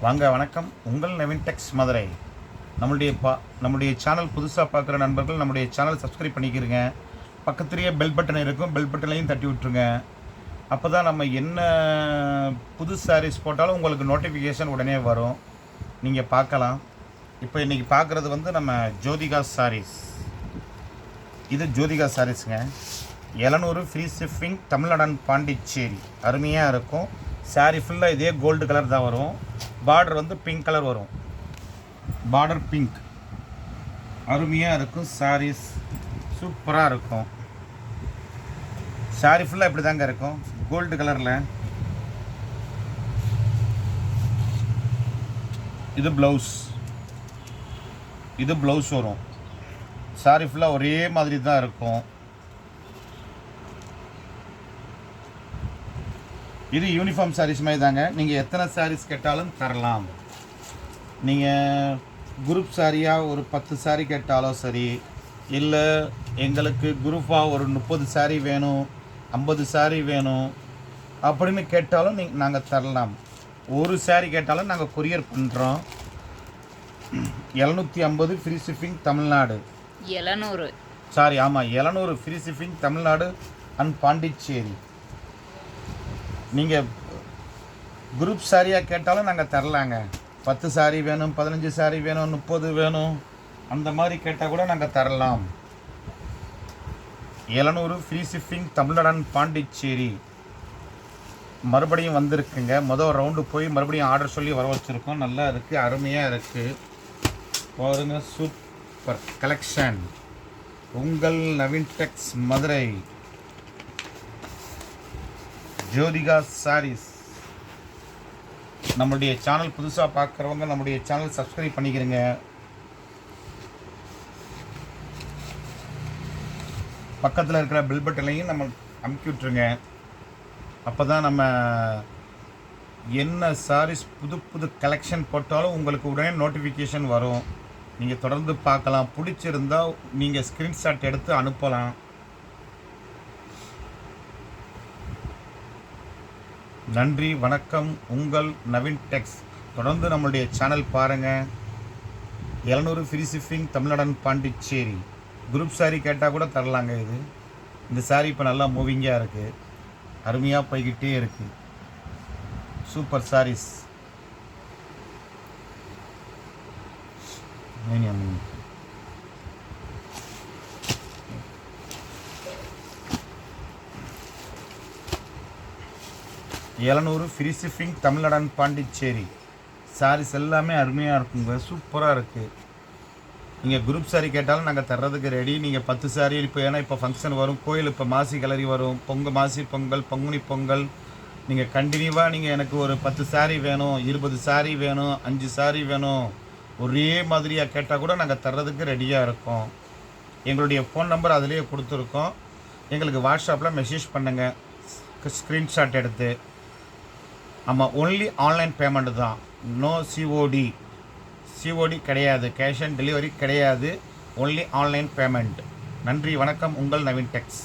வாங்க வணக்கம். உங்கள் நவீன் டெக்ஸ் மதுரை. நம்முடைய சேனல் புதுசாக பார்க்குற நண்பர்கள் நம்முடைய சேனல் சப்ஸ்கிரைப் பண்ணிக்கிறங்க. பக்கத்துலேயே பெல் பட்டன் இருக்கும், பெல் பட்டனையும் தட்டி விட்ருங்க. அப்போ தான் நம்ம என்ன புது சாரீஸ் போட்டாலும் உங்களுக்கு நோட்டிஃபிகேஷன் உடனே வரும், நீங்கள் பார்க்கலாம். இப்போ இன்றைக்கி பார்க்குறது நம்ம ஜோதிகா சாரீஸ். இது ஜோதிகா சாரீஸுங்க. 700 free shipping, Tamil Nadu and Pondicherry. அருமையாக இருக்கும். சாரீ ஃபுல்லாக இதே கோல்டு கலர் தான் வரும். பார்டர் பிங்க் கலர் வரும். பார்டர் பிங்க் அருமையாக இருக்கும். சாரீஸ் சூப்பராக இருக்கும். சாரீ ஃபுல்லாக இப்படி தாங்க இருக்கும், கோல்டு கலரில். இது ப்ளவுஸ் வரும். சாரீ ஃபுல்லாக ஒரே மாதிரி தான் இருக்கும். இது யூனிஃபார்ம் சாரீஸ் மாதிரி தாங்க. நீங்கள் எத்தனை சாரீஸ் கேட்டாலும் தரலாம். நீங்கள் குரூப் சாரியாக ஒரு 10 சாரீ கேட்டாலும் சரி, இல்லை எங்களுக்கு குரூப்பாக ஒரு 30 சாரீ வேணும், 50 சாரீ வேணும் அப்படின்னு கேட்டாலும் நாங்கள் தரலாம். ஒரு சாரீ கேட்டாலும் நாங்கள் கொரியர் பண்ணுறோம். 750 free shipping Tamil Nadu. 700 free shipping Tamil Nadu and Pondicherry. நீங்கள் குரூப் சாரியாக கேட்டாலும் நாங்கள் தரலாங்க. 10 சாரீ வேணும், 15 சாரீ வேணும், 30 வேணும், அந்த மாதிரி கேட்டால் கூட நாங்கள் தரலாம். 700 free shipping Tamil Nadu and Pondicherry. மறுபடியும் வந்திருக்குங்க. மொதல் ரவுண்டு போய் மறுபடியும் ஆர்டர் சொல்லி வர வச்சுருக்கோம். நல்லா இருக்குது, அருமையாக இருக்குது. பாருங்க, சூப்பர் கலெக்ஷன். உங்கள் நவீன் டெக்ஸ் மதுரை, ஜோதிகா சாரீஸ். நம்மளுடைய சேனல் புதுசாக பார்க்குறவங்க நம்முடைய சேனல் சப்ஸ்கிரைப் பண்ணிக்கிறங்க. பக்கத்தில் இருக்கிற பெல் பட்டனையும் நம்ம அமுக்கி விட்ருங்க. அப்போ தான் நம்ம என்ன சாரீஸ் புது கலெக்ஷன் போட்டாலும் உங்களுக்கு உடனே நோட்டிஃபிகேஷன் வரும். நீங்கள் தொடர்ந்து பார்க்கலாம். பிடிச்சிருந்தால் நீங்கள் ஸ்க்ரீன்ஷாட் எடுத்து அனுப்பலாம். நன்றி, வணக்கம். உங்கள் நவீன் டெக்ஸ். தொடர்ந்து நம்மளுடைய சேனல் பாருங்கள். 700 free shipping Tamil Nadu and Pondicherry. Group sari கேட்டால் கூட தரலாங்க. இந்த சாரீ இப்போ நல்லா மூவிங்காக இருக்குது, அருமையாக போய்கிட்டே இருக்குது. Super sarees. $700 free shipping Tamil Nadu and Pondicherry. Sarees எல்லாமே அருமையாக இருக்குங்க, சூப்பராக இருக்குது. நீங்கள் குரூப் சாரீ கேட்டாலும் நாங்கள் தர்றதுக்கு ரெடி. நீங்கள் 10 சாரீ இப்போ ஃபங்க்ஷன் வரும், கோயில் இப்போ மாசி கிளறி வரும், மாசி பொங்கல், பங்குனி பொங்கல். நீங்கள் கண்டினியூவாக நீங்கள் எனக்கு ஒரு 10 சாரீ வேணும், 20 சாரீ வேணும், 5 சாரீ வேணும், ஒரே மாதிரியாக கேட்டால் கூட நாங்கள் தர்றதுக்கு ரெடியாக இருக்கோம். எங்களுடைய ஃபோன் நம்பர் அதிலேயே கொடுத்துருக்கோம். எங்களுக்கு வாட்ஸ்அப்பில் மெசேஜ் பண்ணுங்கள், ஸ்க்ரீன்ஷாட் எடுத்து. ஆமாம், ஒன்லி ஆன்லைன் பேமெண்ட் தான். நோ சிஓடி கிடையாது, கேஷ் ஆன் டெலிவரி கிடையாது. Only online payment. நன்றி, வணக்கம். உங்கள் நவீன் டெக்ஸ்.